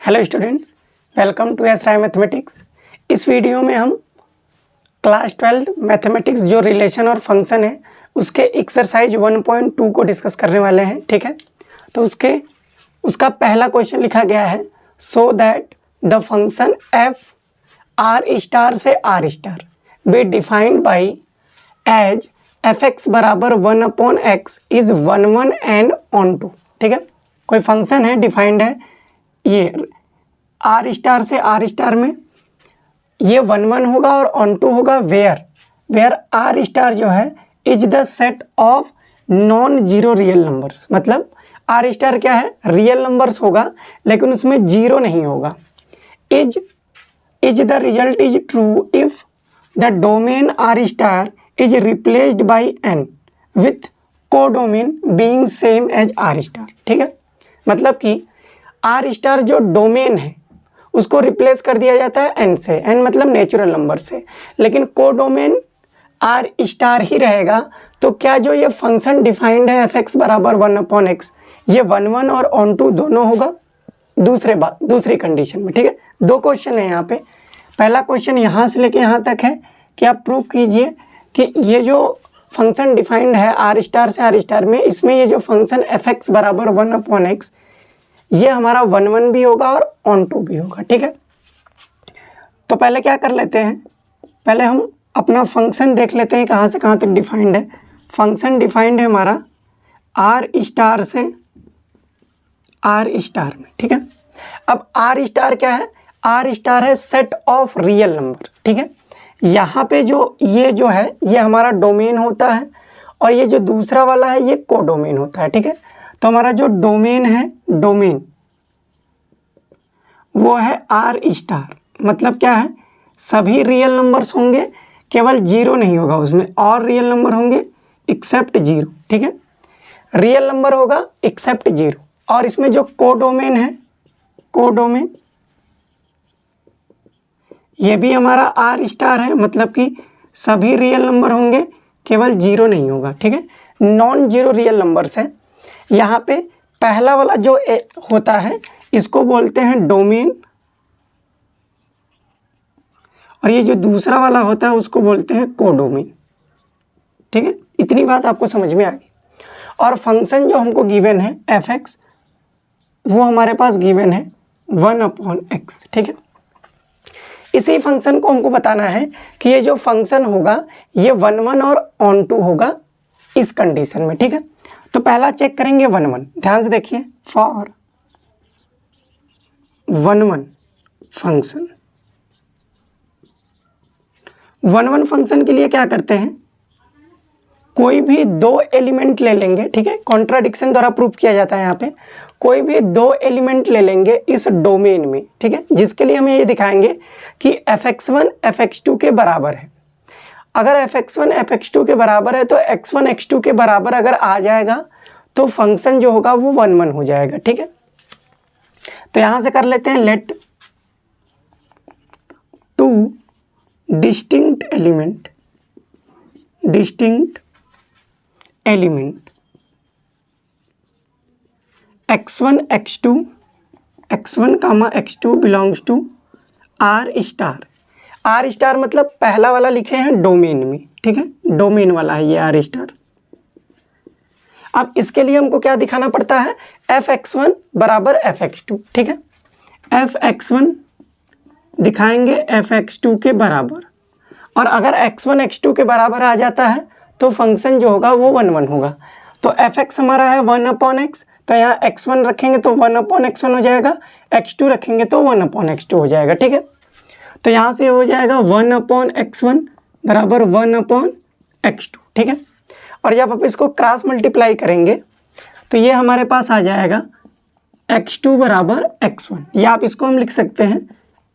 Hello students, welcome to S Rai mathematics. इस video में हम क्लास 12 मैथमेटिक्स जो रिलेशन और फंक्शन है उसके एक्सरसाइज 1.2 को डिस्कस करने वाले हैं। ठीक है, तो उसका पहला क्वेश्चन लिखा गया है, so that the function F R star से R star be defined by as F X बराबर 1/x is 1 and on to. ठीक है, कोई फंक्शन है, डिफाइंड है ये आर स्टार से आर स्टार में, ये 1 होगा और ऑन टू होगा वेयर आर स्टार जो है is the set of non zero real numbers. मतलब आर स्टार क्या है, रियल नंबर्स होगा लेकिन उसमें जीरो नहीं होगा। Is the result is true if the domain R star is replaced by N with codomain being same as R star. ठीक है, मतलब कि आर स्टार जो डोमेन है उसको रिप्लेस कर दिया जाता है एन से, एन मतलब नेचुरल नंबर से, लेकिन कोडोमेन आर स्टार ही रहेगा। तो क्या जो ये फंक्शन डिफाइंड है एफ एक्स बराबर 1/x, ये 1 और ऑन टू दोनों होगा दूसरी कंडीशन में। ठीक है, दो क्वेश्चन है यहाँ पे। पहला क्वेश्चन यहाँ से लेके यहाँ तक है कि आप प्रूव कीजिए कि ये जो फंक्शन डिफाइंड है आर स्टार से आर स्टार में, इसमें ये जो फंक्शन एफ एक्स बराबर 1/x ये हमारा 1 भी होगा और ऑन टू भी होगा। ठीक है, तो पहले क्या कर लेते हैं, पहले हम अपना फंक्शन देख लेते हैं कहाँ से कहाँ तक डिफाइंड है। फंक्शन डिफाइंड है हमारा आर स्टार से आर स्टार में। ठीक है, अब आर स्टार क्या है, आर स्टार है सेट ऑफ रियल नंबर। ठीक है, यहाँ पे ये जो है ये हमारा डोमेन होता है और ये जो दूसरा वाला है ये कोडोमेन होता है। ठीक है, तो हमारा जो डोमेन है, डोमेन वो है आर स्टार, मतलब क्या है, सभी रियल नंबर्स होंगे, केवल जीरो नहीं होगा उसमें, और रियल नंबर होंगे एक्सेप्ट जीरो। ठीक है, रियल नंबर होगा एक्सेप्ट जीरो। और इसमें जो कोडोमेन है, कोडोमेन ये भी हमारा आर स्टार है, मतलब कि सभी रियल नंबर होंगे, केवल जीरो नहीं होगा। ठीक है, नॉन जीरो रियल नंबर्स है। यहाँ पे पहला वाला जो होता है इसको बोलते हैं डोमेन, और ये जो दूसरा वाला होता है उसको बोलते हैं कोडोमेन। ठीक है, इतनी बात आपको समझ में आ गई। और फंक्शन जो हमको गिवन है एफ एक्स, वो हमारे पास गिवन है 1/x। ठीक है, इसी फंक्शन को हमको बताना है कि ये जो फंक्शन होगा ये 1 और ऑन टू होगा इस कंडीशन में। ठीक है, तो पहला चेक करेंगे 1, ध्यान से देखिए, फॉर 1 फंक्शन, 1 फंक्शन के लिए क्या करते हैं, कोई भी दो एलिमेंट ले लेंगे। ठीक है, कॉन्ट्राडिक्शन द्वारा प्रूफ किया जाता है यहाँ पे, कोई भी दो एलिमेंट ले लेंगे इस डोमेन में। ठीक है, जिसके लिए हम ये दिखाएंगे कि fx1 fx2 के बराबर है। अगर fx1 fx2 के बराबर है तो x1 x2 के बराबर अगर आ जाएगा तो फंक्शन जो होगा वो 1 हो जाएगा। ठीक है, तो यहां से कर लेते हैं, let two distinct element x1 x2 belongs to R star. R star मतलब पहला वाला लिखे हैं डोमेन में। ठीक है, डोमेन वाला है ये आर स्टार। अब इसके लिए हमको क्या दिखाना पड़ता है, fx1 बराबर fx2। ठीक है, fx1 दिखाएंगे fx2 के बराबर, और अगर x1 x2 के बराबर आ जाता है तो फंक्शन जो होगा वो 1 होगा। तो fx हमारा है 1/x, तो यहाँ x1 रखेंगे तो 1/x1 हो जाएगा, x2 रखेंगे तो 1/x2 हो जाएगा। ठीक है, तो यहाँ से हो जाएगा 1/x1 बराबर 1/x2। ठीक है, और जब आप इसको क्रॉस मल्टीप्लाई करेंगे तो ये हमारे पास आ जाएगा x2 बराबर x1, या आप इसको हम लिख सकते हैं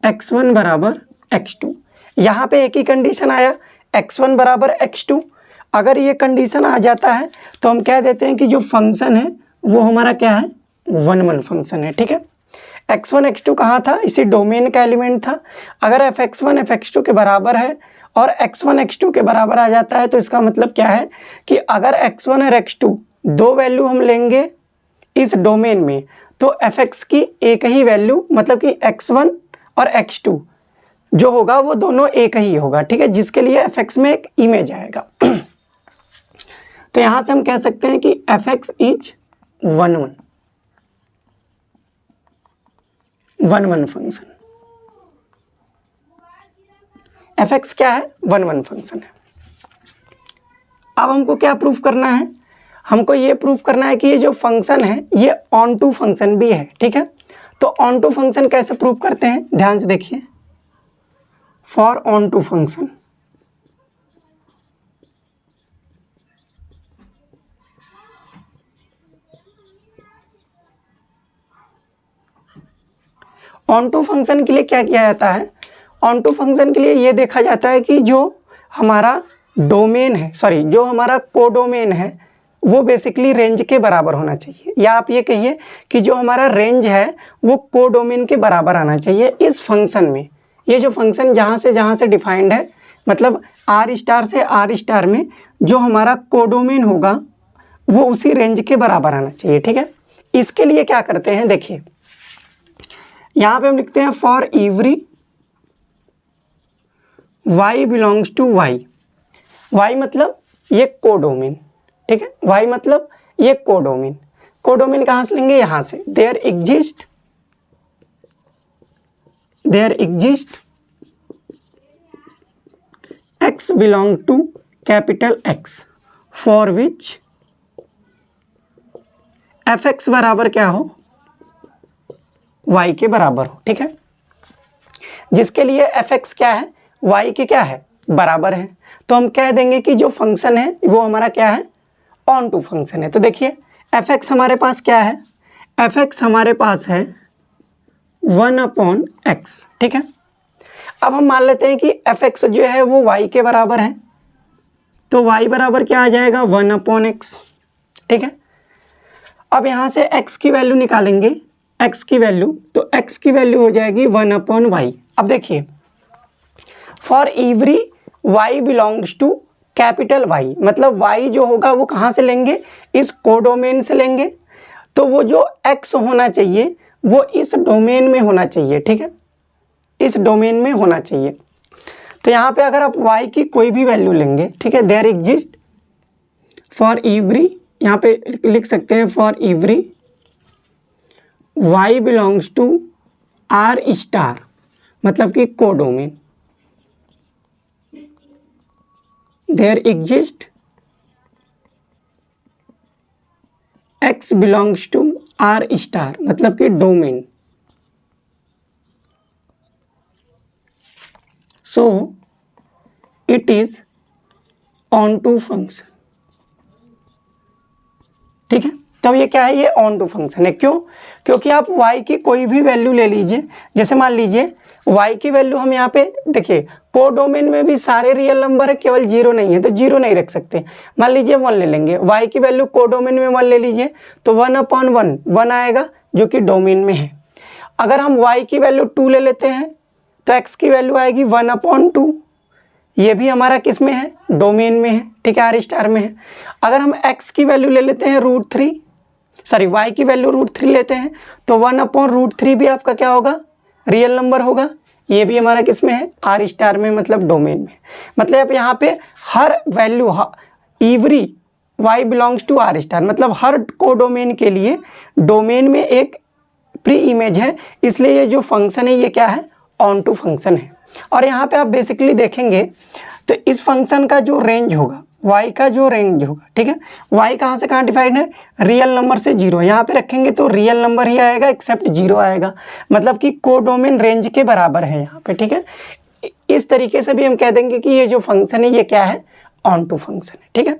x1 बराबर x2। यहाँ पे एक ही कंडीशन आया, x1 बराबर x2। अगर ये कंडीशन आ जाता है तो हम कह देते हैं कि जो फंक्शन है वो हमारा क्या है, 1 फंक्शन है। ठीक है, x1 x2 कहाँ था, इसी डोमेन का एलिमेंट था। अगर fx1 fx2 के बराबर है और x1 x2 के बराबर आ जाता है तो इसका मतलब क्या है कि अगर x1 और x2 दो वैल्यू हम लेंगे इस डोमेन में तो एफ एक्स की एक ही वैल्यू, मतलब कि x1 और x2 जो होगा वो दोनों एक ही होगा, ठीक है, जिसके लिए एफ एक्स में एक इमेज आएगा। तो यहाँ से हम कह सकते हैं कि F x is 1 1 function. F x क्या है? 1 फंक्शन है। अब हमको क्या प्रूफ करना है? हमको ये प्रूफ करना है कि ये जो फंक्शन है ये ऑन टू फंक्शन भी है, ठीक है। तो ऑन टू फंक्शन कैसे प्रूफ करते हैं, ध्यान से देखिए। For onto function, onto function के लिए क्या किया जाता है? ऑन टू फंक्शन के लिए ये देखा जाता है कि जो हमारा डोमेन है, सॉरी जो हमारा कोडोमेन है वो बेसिकली रेंज के बराबर होना चाहिए, या आप ये कहिए कि जो हमारा रेंज है वो कोडोमेन के बराबर आना चाहिए इस फंक्शन में। ये जो फंक्शन जहाँ से डिफाइंड है, मतलब आर स्टार से आर स्टार में जो हमारा कोडोमेन होगा वो उसी रेंज के बराबर आना चाहिए, ठीक है। इसके लिए क्या करते हैं, देखिए यहाँ पे हम लिखते हैं for every y belongs to y। y मतलब ये कोडोमेन, ठीक है, y मतलब ये कोडोमेन। कोडोमेन कहाँ से लेंगे? यहाँ से। There exist x belong to capital X for which F X बराबर क्या हो? y के बराबर हो, ठीक है। जिसके लिए एफ एक्स क्या है? y के क्या है? बराबर है। तो हम कह देंगे कि जो फंक्शन है वो हमारा क्या है? ऑन टू फंक्शन है। तो देखिए एफ एक्स हमारे पास क्या है? एफ एक्स हमारे पास है 1/x, ठीक है। अब हम मान लेते हैं कि एफ एक्स जो है वो y के बराबर है, तो y बराबर क्या आ जाएगा? 1/x, ठीक है। अब यहाँ से x की वैल्यू निकालेंगे, x की वैल्यू, तो x की वैल्यू हो जाएगी 1/y। अब देखिए for every y belongs to capital Y, मतलब y जो होगा वो कहाँ से लेंगे? इस कोडोमेन से लेंगे। तो वो जो x होना चाहिए वो इस डोमेन में होना चाहिए, ठीक है, इस डोमेन में होना चाहिए। तो यहाँ पे अगर आप y की कोई भी वैल्यू लेंगे, ठीक है, देयर एग्जिस्ट फॉर एवरी, यहाँ पे लिख सकते हैं for every y belongs to r star, मतलब कि codomain, there exist x belongs to r star, मतलब कि domain. So it is onto function, ठीक है। तो ये क्या है? ये ऑन टू फंक्शन है। क्यों? क्योंकि आप y की कोई भी वैल्यू ले लीजिए, जैसे मान लीजिए y की वैल्यू हम यहाँ पे देखिए कोडोमेन में भी सारे रियल नंबर है, केवल 0 नहीं है, तो 0 नहीं रख सकते। मान लीजिए 1 ले लेंगे, y की वैल्यू कोडोमेन में 1 ले लीजिए, तो 1/1 1 आएगा जो कि डोमेन में है। अगर हम y की वैल्यू 2 ले लेते हैं तो x की वैल्यू आएगी 1/2, ये भी हमारा किस में है? डोमेन में है, ठीक है, आर स्टार में है। अगर हम x की वैल्यू ले लेते हैं √3, सॉरी y की वैल्यू √3 लेते हैं तो 1/√3 भी आपका क्या होगा? रियल नंबर होगा। ये भी हमारा किस में है? आर स्टार में, मतलब डोमेन में। मतलब यहाँ पे हर value every y belongs to R star, मतलब हर कोडोमेन के लिए डोमेन में एक प्री इमेज है, इसलिए ये जो फंक्शन है ये क्या है? ऑन टू फंक्शन है। और यहाँ पे आप बेसिकली देखेंगे तो इस फंक्शन का जो रेंज होगा, y का जो रेंज होगा, ठीक है, y कहाँ से कहाँ डिफाइंड है? रियल नंबर से 0। यहाँ पे रखेंगे तो रियल नंबर ही आएगा एक्सेप्ट 0 आएगा, मतलब कि कोडोमेन रेंज के बराबर है यहाँ पे, ठीक है। इस तरीके से भी हम कह देंगे कि ये जो फंक्शन है ये क्या है? ऑन टू फंक्शन है, ठीक है।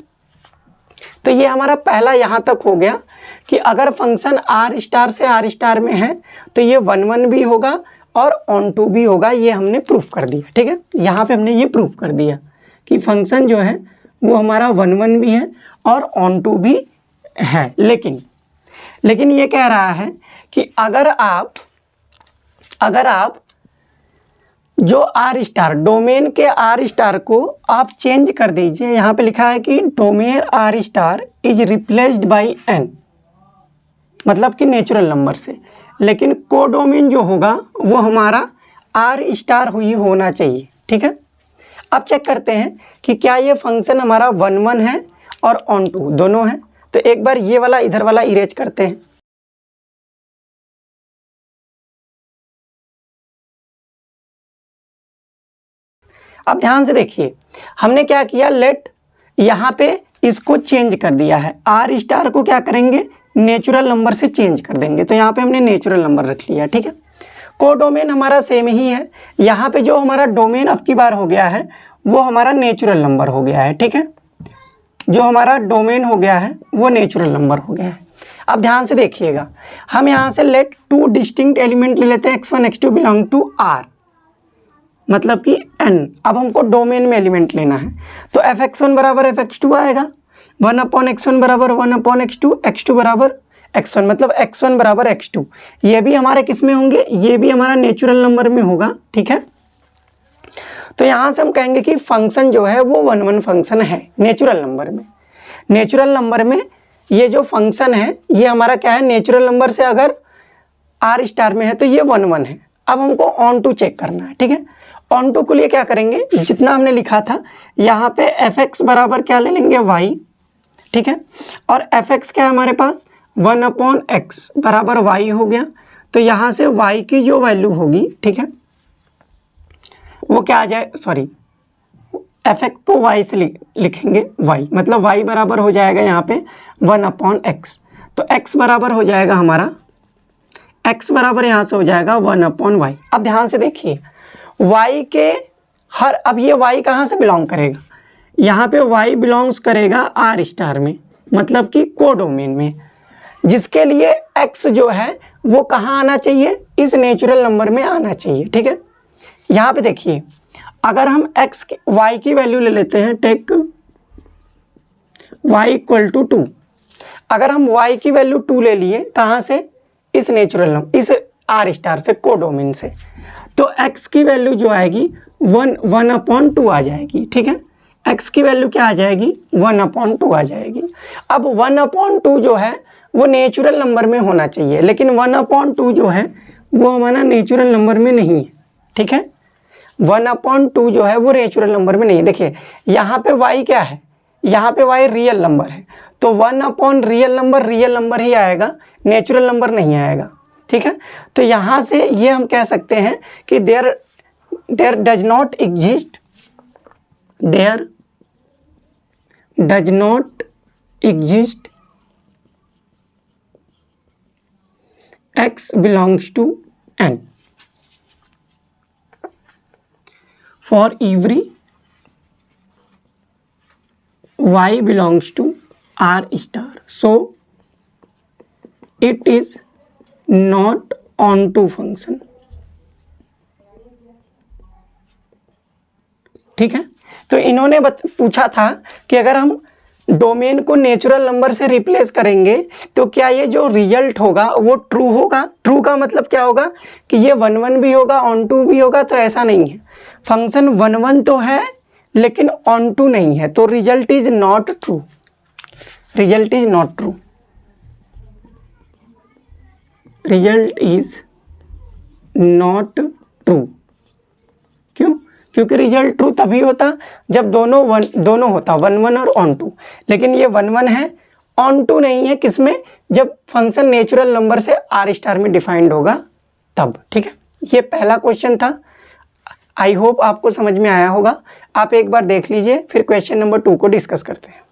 तो ये हमारा पहला यहाँ तक हो गया कि अगर फंक्शन आर स्टार से आर स्टार में है तो ये 1/1 भी होगा और ऑन टू भी होगा, ये हमने प्रूफ कर दिया, ठीक है। यहाँ पे हमने ये प्रूफ कर दिया कि फंक्शन जो है वो हमारा 1/1 भी है और ऑन टू भी है। लेकिन ये कह रहा है कि अगर आप जो आर स्टार, डोमेन के आर स्टार को आप चेंज कर दीजिए, यहाँ पे लिखा है कि domain R star is replaced by N, मतलब कि नेचुरल नंबर से, लेकिन कोडोमेन जो होगा वो हमारा आर स्टार ही होना चाहिए। ठीक है, अब चेक करते हैं कि क्या ये फंक्शन हमारा 1 1 है और ऑन टू दोनों है। तो एक बार ये वाला इधर वाला इरेज करते हैं। अब ध्यान से देखिए, हमने क्या किया, लेट यहाँ पे इसको चेंज कर दिया है, आर स्टार को क्या करेंगे, नेचुरल नंबर से चेंज कर देंगे। तो यहाँ पे हमने नेचुरल नंबर रख लिया। ठीक है, कोडोमेन हमारा सेम ही है, यहाँ पे जो हमारा डोमेन अब की बार हो गया है वो हमारा नेचुरल नंबर हो गया है। ठीक है, जो हमारा डोमेन हो गया है वो नेचुरल नंबर हो गया है। अब ध्यान से देखिएगा, हम यहाँ से लेट 2 डिस्टिंक्ट एलिमेंट ले लेते हैं, x1 x2 belong to r, मतलब कि n। अब हमको डोमेन में एलिमेंट लेना है, तो fx1 बराबर fx2 आएगा, 1/x1 बराबर 1/x2, x2 बराबर x1, मतलब x1 बराबर x2। ये भी हमारे किस में होंगे, ये भी हमारा नेचुरल नंबर में होगा। ठीक है, तो यहाँ से हम कहेंगे कि फंक्शन जो है वो 1 1 फंक्शन है नेचुरल नंबर में। नेचुरल नंबर में ये जो फंक्शन है ये हमारा क्या है, नेचुरल नंबर से अगर आर स्टार में है तो ये 1 1 है। अब हमको ऑन टू चेक करना है। ठीक है, ऑन टू के लिए क्या करेंगे, जितना हमने लिखा था यहाँ पे fx बराबर क्या ले लेंगे, y। ठीक है, और fx क्या है हमारे पास, 1/x बराबर y हो गया। तो यहाँ से y की जो वैल्यू होगी, ठीक है, वो क्या आ जाए, सॉरी fx को y से लिखेंगे y, मतलब y बराबर हो जाएगा यहाँ पे 1/x। तो x बराबर हो जाएगा हमारा, x बराबर यहाँ से हो जाएगा 1/y। अब ध्यान से देखिए, y के हर, अब ये y कहाँ से बिलोंग करेगा, यहाँ पे y बिलोंग्स करेगा आर स्टार में, मतलब कि कोडोमेन में, जिसके लिए x जो है वो कहाँ आना चाहिए, इस नेचुरल नंबर में आना चाहिए। ठीक है, यहाँ पे देखिए, अगर हम y की वैल्यू ले लेते हैं, टेक y इक्वल टू 2। अगर हम y की वैल्यू 2 ले लिए, कहाँ से, इस नेचुरल नंबर, इस आर स्टार से, कोडोमेन से, तो x की वैल्यू जो आएगी 1/2 आ जाएगी। ठीक है, x की वैल्यू क्या आ जाएगी, 1/2 आ जाएगी। अब 1/2 जो है वो नेचुरल नंबर में होना चाहिए, लेकिन 1/2 जो है वो हमारा नेचुरल नंबर में नहीं है। ठीक है, 1/2 जो है वो नेचुरल नंबर में नहीं है। देखिए यहाँ पे y क्या है, यहाँ पे y रियल नंबर है, तो 1/रियल नंबर ही आएगा, नेचुरल नंबर नहीं आएगा। ठीक है, तो यहाँ से ये हम कह सकते हैं कि there does not exist x belongs to n for every y belongs to r star, so it is not onto function। ठीक है, तो इन्होंने पूछा था कि अगर हम डोमेन को नेचुरल नंबर से रिप्लेस करेंगे तो क्या ये जो रिजल्ट होगा वो ट्रू होगा। ट्रू का मतलब क्या होगा कि ये 1 1 भी होगा, ऑन टू भी होगा, तो ऐसा नहीं है, फंक्शन 1 1 तो है लेकिन ऑन टू नहीं है, तो result is not true, result is not true, result is not true. क्यों, क्योंकि रिजल्ट ट्रू तभी होता जब दोनों होता 1 1 और ऑन टू, लेकिन ये 1 1 है, ऑन टू नहीं है, किसमें, जब फंक्शन नेचुरल नंबर से आर स्टार में डिफाइंड होगा तब। ठीक है, ये पहला क्वेश्चन था, आई होप आपको समझ में आया होगा। आप एक बार देख लीजिए, फिर क्वेश्चन नंबर 2 को डिस्कस करते हैं।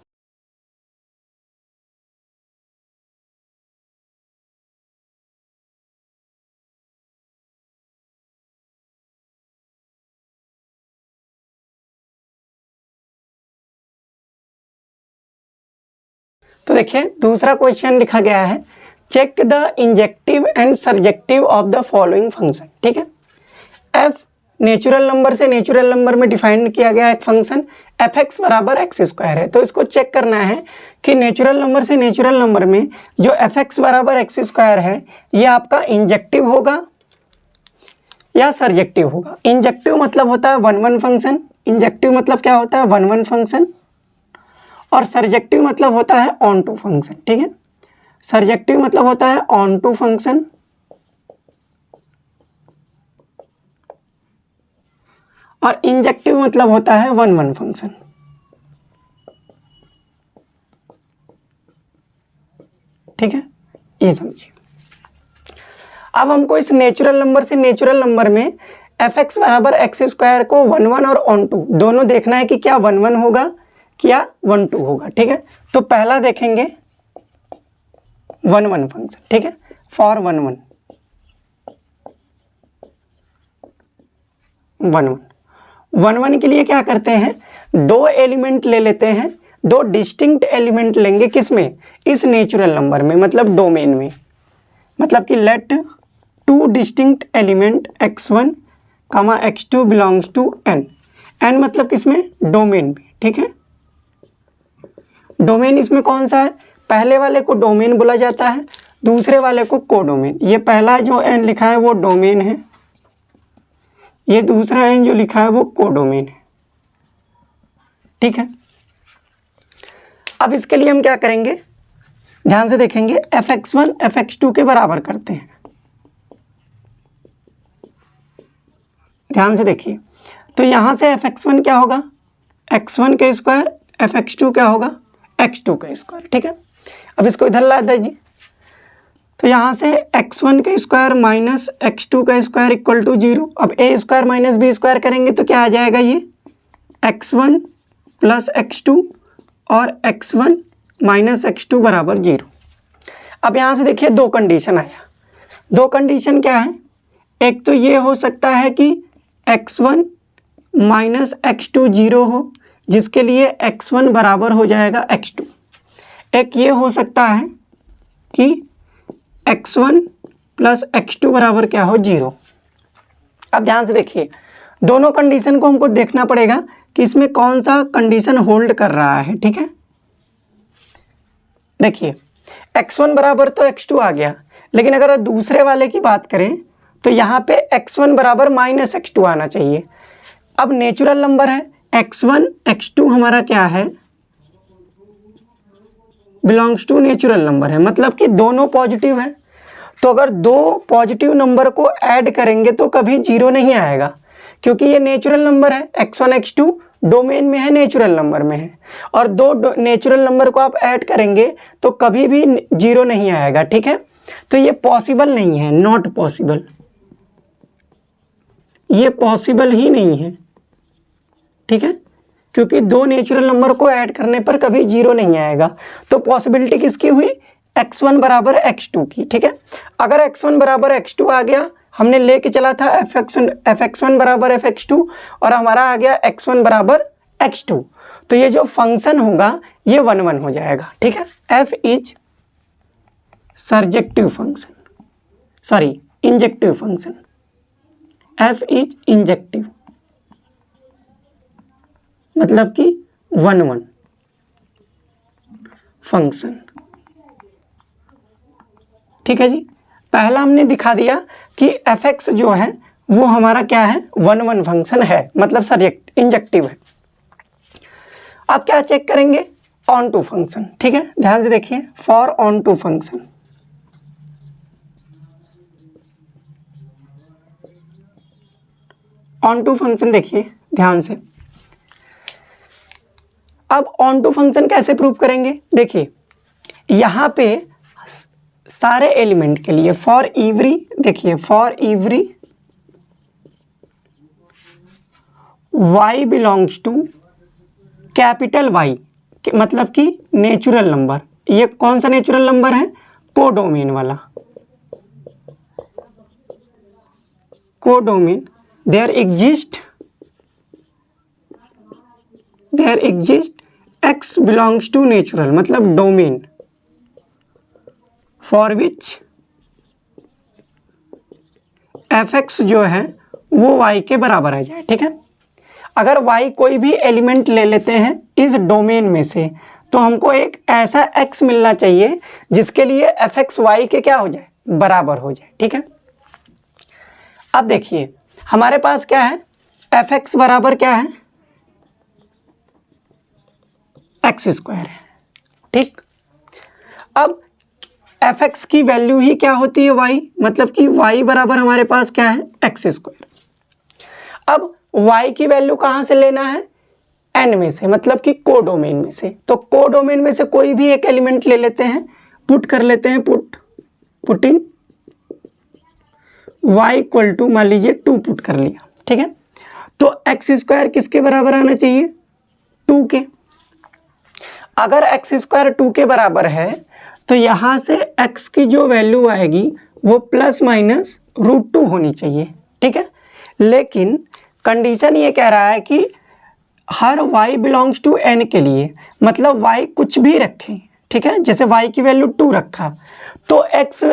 तो देखिए दूसरा क्वेश्चन लिखा गया है, check the injective and surjective of the following function. ठीक है, एफ नेचुरल नंबर से नेचुरल नंबर में डिफाइन किया गया एक फंक्शन fx बराबर x² है, तो इसको चेक करना है कि नेचुरल नंबर से नेचुरल नंबर में जो fx बराबर x² है ये आपका इंजेक्टिव होगा या सर्जेक्टिव होगा। इंजेक्टिव मतलब होता है 1 1 फंक्शन, इंजेक्टिव मतलब क्या होता है 1 1 फंक्शन, और सर्जेक्टिव मतलब होता है ऑन टू फंक्शन। ठीक है, सर्जेक्टिव मतलब होता है ऑन टू फंक्शन, और इंजेक्टिव मतलब होता है वन वन फंक्शन। ठीक है, ये समझिए। अब हमको इस नेचुरल नंबर से नेचुरल नंबर में एफ एक्स बराबर एक्स स्क्वायर को वन वन और ऑन टू दोनों देखना है कि क्या वन वन होगा क्या वन टू होगा। ठीक है, तो पहला देखेंगे वन वन फंक्शन। ठीक है, for one one one one one one के लिए क्या करते हैं, दो एलिमेंट ले लेते हैं, दो डिस्टिंक्ट एलिमेंट लेंगे किसमें, इस नेचुरल नंबर में, मतलब डोमेन में। मतलब कि let two distinct element x1 comma x2 belongs to n। n मतलब किसमें, डोमेन में। ठीक है, डोमेन इसमें कौन सा है, पहले वाले को डोमेन बोला जाता है, दूसरे वाले को कोडोमेन। ये पहला जो n लिखा है वो डोमेन है, ये दूसरा n जो लिखा है वो कोडोमेन है। ठीक है, अब इसके लिए हम क्या करेंगे, ध्यान से देखेंगे, fx1 fx2 के बराबर करते हैं। ध्यान से देखिए, तो यहाँ से fx1 क्या होगा, x1 के स्क्वायर, fx2 क्या होगा, x2 का स्क्वायर। ठीक है, अब इसको इधर ला दीजिए, तो यहाँ से x1 का स्क्वायर माइनस x2 का स्क्वायर इक्वल टू 0। अब a square minus b square करेंगे तो क्या आ जाएगा, ये x1 प्लस x2 और x1 माइनस x2 बराबर 0। अब यहाँ से देखिए दो कंडीशन आया, दो कंडीशन क्या है, एक तो ये हो सकता है कि x1 माइनस x2 0 हो, जिसके लिए x1 बराबर हो जाएगा x2। एक ये हो सकता है कि x1 प्लस x2 बराबर क्या हो, 0। अब ध्यान से देखिए, दोनों कंडीशन को हमको देखना पड़ेगा कि इसमें कौन सा कंडीशन होल्ड कर रहा है। ठीक है, देखिए x1 बराबर तो x2 आ गया, लेकिन अगर दूसरे वाले की बात करें तो यहाँ पे x1 बराबर माइनस x2 आना चाहिए। अब नेचुरल नंबर है, x1 x2 हमारा क्या है, बिलोंग्स टू नेचुरल नंबर है, मतलब कि दोनों पॉजिटिव है। तो अगर दो पॉजिटिव नंबर को ऐड करेंगे तो कभी 0 नहीं आएगा, क्योंकि ये नेचुरल नंबर है, x1 x2 डोमेन में है, नेचुरल नंबर में है, और दो नेचुरल नंबर को आप ऐड करेंगे तो कभी भी 0 नहीं आएगा। ठीक है, तो ये पॉसिबल नहीं है, नॉट पॉसिबल, ये पॉसिबल ही नहीं है। ठीक है, क्योंकि दो नेचुरल नंबर को ऐड करने पर कभी 0 नहीं आएगा। तो पॉसिबिलिटी किसकी हुई, x1 बराबर x2 की। ठीक है, अगर x1 बराबर x2 आ गया, हमने लेके चला था fx1 बराबर fx2 और हमारा आ गया x1 बराबर x2, तो ये जो फंक्शन होगा ये 1 1 हो जाएगा। ठीक है, f is surjective function, sorry injective function, f is injective मतलब कि 1 1 फंक्शन। ठीक है जी, पहला हमने दिखा दिया कि fx जो है वो हमारा क्या है, 1 1 फंक्शन है, मतलब सब्जेक्ट इंजेक्टिव है। अब क्या चेक करेंगे, ऑन टू फंक्शन। ठीक है, ध्यान से देखिए, for onto function, onto function देखिए ध्यान से। अब ऑन टू फंक्शन कैसे प्रूव करेंगे, देखिए यहाँ पे सारे एलिमेंट के लिए फॉर एवरी, देखिए for every y belongs to capital Y, मतलब कि नेचुरल नंबर। ये कौन सा नेचुरल नंबर है, कोडोमेन वाला, codomain. There exist x belongs to natural, मतलब डोमेन फॉर विच fx जो है वो y के बराबर आ जाए। ठीक है, अगर y कोई भी एलिमेंट ले लेते हैं इस डोमेन में से, तो हमको एक ऐसा x मिलना चाहिए जिसके लिए fx y के क्या हो जाए, बराबर हो जाए। ठीक है, अब देखिए हमारे पास क्या है, fx बराबर क्या है, x स्क्वायर है। ठीक, अब एफ एक्स की वैल्यू ही क्या होती है वाई, मतलब कि वाई बराबर हमारे पास क्या है एक्स स्क्वायर। अब y की वैल्यू कहाँ से लेना है, n में से, मतलब कि कोडोमेन में से। तो कोडोमेन में से कोई भी एक एलिमेंट ले लेते हैं, पुट कर लेते हैं, पुटिंग y इक्वल टू मान लीजिए 2 पुट कर लिया, ठीक है। तो एक्स स्क्वायर किसके बराबर आना चाहिए, 2 के। अगर एक्स स्क्वायर 2 के बराबर है तो यहाँ से x की जो वैल्यू आएगी वो प्लस माइनस √2 होनी चाहिए, ठीक है। लेकिन कंडीशन ये कह रहा है कि हर y बिलोंग्स टू n के लिए, मतलब y कुछ भी रखें, ठीक है। जैसे y की वैल्यू 2 रखा तो x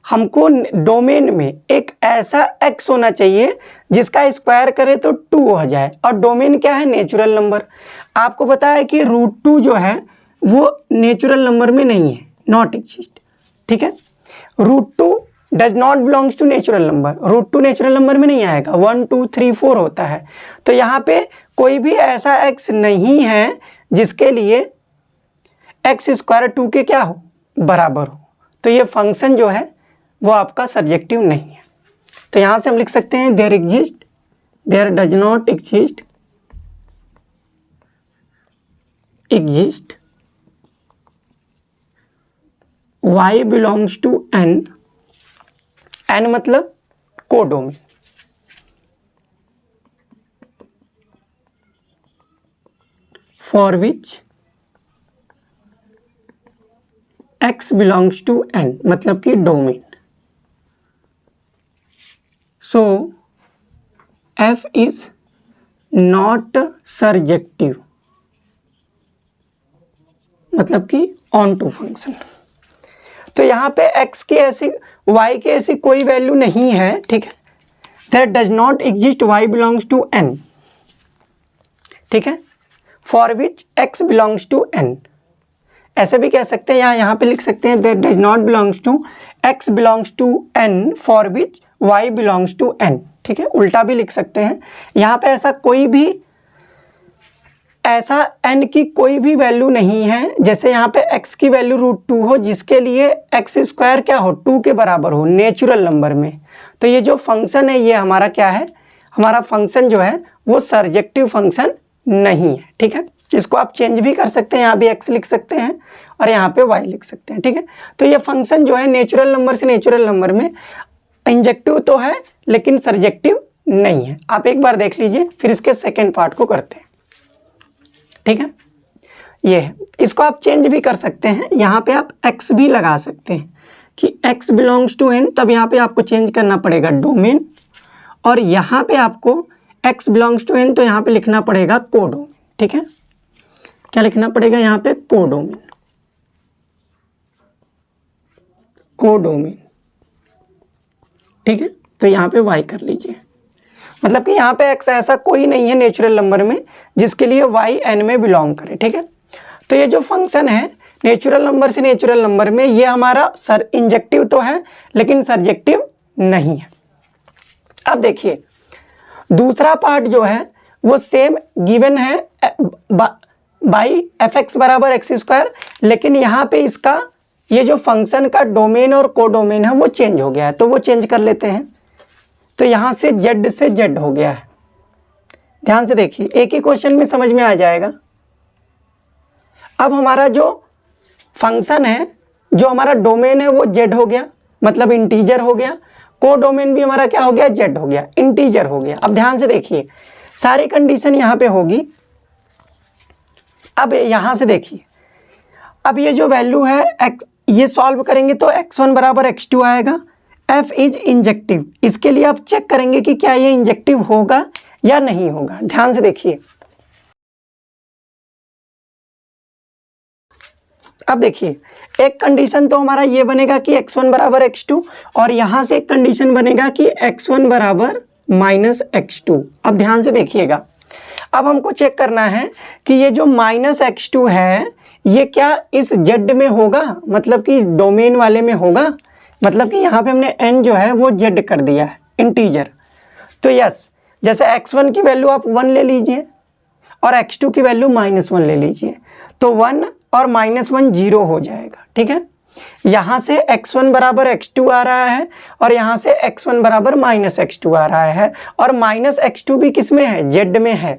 हमको डोमेन में एक ऐसा x होना चाहिए जिसका स्क्वायर करे तो 2 हो जाए, और डोमेन क्या है नेचुरल नंबर। आपको पता है कि √2 जो है वो नेचुरल नंबर में नहीं है, नॉट एग्जिस्ट, ठीक है। √2 does not belongs to natural number, √2 natural number में नहीं आएगा, 1 2 3 4 होता है। तो यहाँ पे कोई भी ऐसा x नहीं है जिसके लिए एक्स स्क्वायर 2 के क्या हो बराबर हो, तो ये फंक्शन जो है वो आपका सर्जेक्टिव नहीं है। तो यहाँ से हम लिख सकते हैं there does not exist y belongs to n, n मतलब codomain, for which x belongs to n, मतलब कि domain. So f is not surjective, मतलब कि ऑन टू फंक्शन। तो यहाँ पे x की ऐसी y की ऐसी कोई वैल्यू नहीं है, ठीक है। That does not exist y belongs to n, ठीक है, for which x belongs to n। ऐसे भी कह सकते हैं, यहाँ पे लिख सकते हैं that does not belongs to x belongs to n for which y belongs to n, ठीक है। उल्टा भी लिख सकते हैं, यहाँ पे ऐसा कोई भी ऐसा n की कोई भी वैल्यू नहीं है, जैसे यहाँ पे x की वैल्यू √2 हो जिसके लिए एक्स स्क्वायर क्या हो 2 के बराबर हो नेचुरल नंबर में। तो ये जो फंक्शन है ये हमारा क्या है, हमारा फंक्शन जो है वो सर्जेक्टिव फंक्शन नहीं है, ठीक है। इसको आप चेंज भी कर सकते हैं, यहाँ भी x लिख सकते हैं और यहाँ पे y लिख सकते हैं, ठीक है। तो ये फंक्शन जो है नेचुरल नंबर से नेचुरल नंबर में इंजेक्टिव तो है लेकिन सर्जेक्टिव नहीं है। आप एक बार देख लीजिए, फिर इसके सेकेंड पार्ट को करते हैं, ठीक है। ये है, इसको आप चेंज भी कर सकते हैं, यहाँ पे आप x भी लगा सकते हैं कि x बिलोंग्स टू n, तब यहाँ पे आपको चेंज करना पड़ेगा डोमेन, और यहाँ पे आपको x बिलोंग्स टू n तो यहाँ पे लिखना पड़ेगा कोडोमेन, ठीक है। क्या लिखना पड़ेगा यहाँ पे, कोडोमेन, ठीक है। तो यहाँ पे y कर लीजिए, मतलब कि यहाँ पे x ऐसा कोई नहीं है नेचुरल नंबर में जिसके लिए y n में बिलोंग करे, ठीक है। तो ये जो फंक्शन है नेचुरल नंबर से नेचुरल नंबर में, ये हमारा इंजेक्टिव तो है लेकिन सर्जेक्टिव नहीं है। अब देखिए दूसरा पार्ट जो है वो सेम गिवन है बाई एफ एक्स बराबर एक्स स्क्वायर, लेकिन यहाँ पे इसका ये जो फंक्शन का डोमेन और कोडोमेन है वो चेंज हो गया है, तो वो चेंज कर लेते हैं। तो यहाँ से z से z हो गया है, ध्यान से देखिए, एक ही क्वेश्चन में समझ में आ जाएगा। अब हमारा जो फंक्शन है, जो हमारा डोमेन है वो z हो गया, मतलब इंटीजर हो गया, कोडोमेन भी हमारा क्या हो गया, z हो गया, इंटीजर हो गया। अब ध्यान से देखिए सारी कंडीशन यहाँ पे होगी। अब यहाँ से देखिए, अब ये जो वैल्यू है ये सॉल्व करेंगे तो x1 बराबर x2 आएगा। f इज इंजेक्टिव, इसके लिए आप चेक करेंगे कि क्या ये इंजेक्टिव होगा या नहीं होगा। ध्यान से देखिए, अब देखिए एक कंडीशन तो हमारा ये बनेगा कि x1 बराबर x2, और यहाँ से एक कंडीशन बनेगा कि x1 बराबर -x2। अब ध्यान से देखिएगा, अब हमको चेक करना है कि ये जो -x2 है ये क्या इस z में होगा, मतलब कि इस डोमेन वाले में होगा, मतलब कि यहाँ पे हमने n जो है वो z कर दिया है इंटीजर। तो यस, जैसे x1 की वैल्यू आप 1 ले लीजिए और x2 की वैल्यू -1 ले लीजिए, तो 1 और -1 0 हो जाएगा, ठीक है। यहाँ से x1 बराबर x2 आ रहा है और यहाँ से x1 बराबर माइनस x2 आ रहा है, और माइनस x2 भी किस में है, z में है,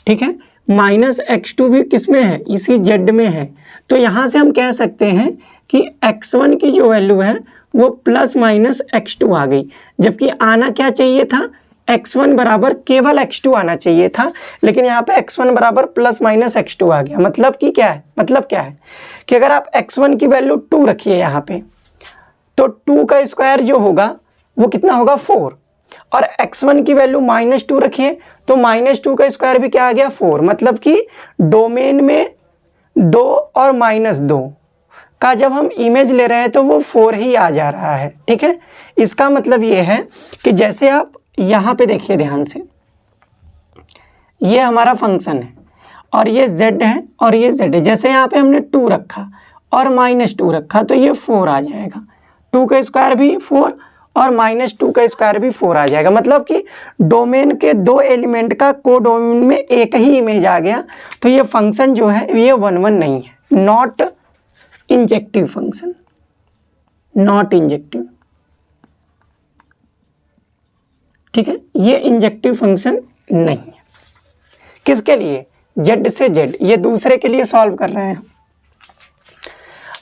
ठीक है, माइनस x2 भी किस में है, इसी z में है। तो यहाँ से हम कह सकते हैं कि x1 की जो वैल्यू है वो प्लस माइनस x2 आ गई, जबकि आना क्या चाहिए था, x1 बराबर केवल x2 आना चाहिए था, लेकिन यहाँ पे x1 बराबर प्लस माइनस x2 आ गया। मतलब कि क्या है, मतलब क्या है कि अगर आप x1 की वैल्यू 2 रखिए यहाँ पे, तो 2 का स्क्वायर जो होगा वो कितना होगा, 4, और x1 की वैल्यू -2 रखिए तो -2 का स्क्वायर भी क्या आ गया, 4। मतलब कि डोमेन में 2 और -2 का जब हम इमेज ले रहे हैं तो वो 4 ही आ जा रहा है, ठीक है। इसका मतलब ये है कि जैसे आप यहाँ पे देखिए ध्यान से, ये हमारा फंक्शन है और ये z है और ये z है। जैसे यहाँ पे हमने 2 रखा और -2 रखा तो ये 4 आ जाएगा, 2 का स्क्वायर भी 4 और -2 का स्क्वायर भी 4 आ जाएगा। मतलब कि डोमेन के 2 एलिमेंट का कोडोमेन में एक ही इमेज आ गया। तो ये फंक्शन जो है ये 1 1 नहीं है, not injective function, not injective, ठीक है, ये इंजेक्टिव फंक्शन नहीं है। किसके लिए, z से z, ये दूसरे के लिए सॉल्व कर रहे हैं।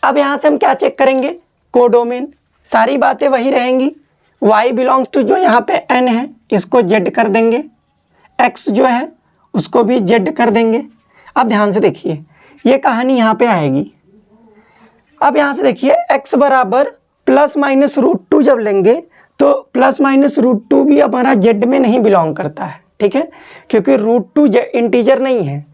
अब यहां से हम क्या चेक करेंगे, कोडोमेन, सारी बातें वही रहेंगी। y बिलोंग्स टू जो यहाँ पे n है इसको z कर देंगे, x जो है उसको भी z कर देंगे। अब ध्यान से देखिए ये कहानी यहाँ पे आएगी। अब यहाँ से देखिए x बराबर प्लस माइनस √2 जब लेंगे तो प्लस माइनस √2 भी हमारा z में नहीं बिलोंग करता है, ठीक है, क्योंकि √2 इंटीजर नहीं है।